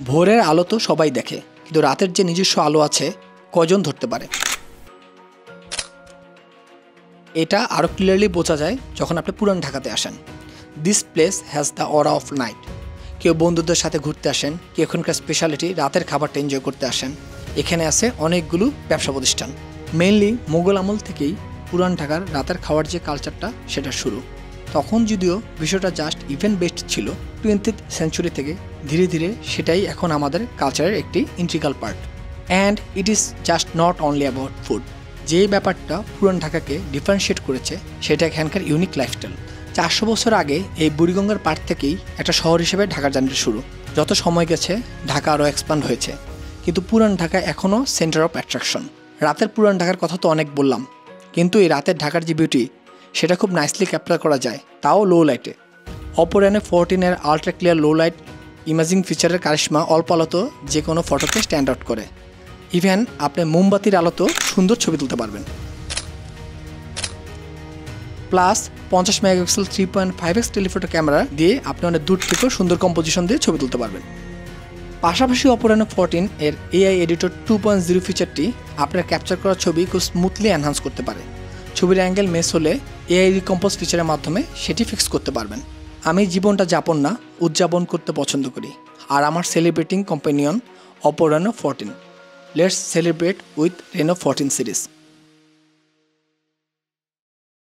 ভোরের আলো তো সবাই দেখে, কিন্তু রাতের যে নিজস্ব আলো আছে কজন ধরতে পারে? এটা আরও ক্লিয়ারলি বোঝা যায় যখন আপনি পুরান ঢাকাতে আসেন। This place has the aura of night. কেউ বন্ধুদের সাথে ঘুরতে আসেন, কেউ এখানকার স্পেশালিটি রাতের খাবারটা এনজয় করতে আসেন। এখানে আছে অনেকগুলো ব্যবসা প্রতিষ্ঠান। মেইনলি মোগল আমল থেকেই পুরান ঢাকার রাতের খাওয়ার যে কালচারটা সেটা শুরু। তখন যদিও বিষয়টা জাস্ট ইভেন্ট বেসড ছিল, 20th সেঞ্চুরি থেকে ধীরে ধীরে সেটাই এখন আমাদের কালচারের একটি integral part. And it is just not only about food. যেই ব্যাপারটা পুরান ঢাকাকে ডিফারেন্সিয়েট করেছে সেটা এখানকার ইউনিক লাইফস্টাইল। 400 বছর আগে এই বুড়িগঙ্গার পাড় থেকেই একটা শহর হিসেবে ঢাকার জার্নি শুরু। যত সময় গেছে ঢাকা আরও এক্সপ্যান্ড হয়েছে, কিন্তু পুরান ঢাকা এখনও সেন্টার অফ অ্যাট্রাকশন। রাতের পুরান ঢাকার কথা তো অনেক বললাম, কিন্তু এই রাতের ঢাকার যে বিউটি সেটা খুব নাইসলি ক্যাপচার করা যায়, তাও low light. Oppo Reno 14 ultra clear low light imaging ফিচারের কারিশমা অল্প আলোতে যে কোনো ফটোকে স্ট্যান্ড আউট করে। ইভেন আপনি মোমবাতির আলোতেও সুন্দর ছবি তুলতে পারবেন। Plus 50 megapixel 3.5x telephoto camera দিয়ে আপনি অনেক দূর থেকেও সুন্দর কম্পোজিশন দিয়ে ছবি তুলতে পারবেন। পাশাপাশি অপো রেনো 14 এর এআই এডিটর 2.0 ফিচারটি আপনার ক্যাপচার করা ছবি খুব স্মুথলি এনহান্স করতে পারে। ছবির অ্যাঙ্গেল মিস হলে এআই রিকম্পোজ ফিচারের মাধ্যমে সেটি ফিক্স করতে পারবেন। আমি জীবনটা যাপন না, উদযাপন করতে পছন্দ করি, আর আমার celebrating companion Oppo Reno 14। Let's celebrate with Reno 14 series.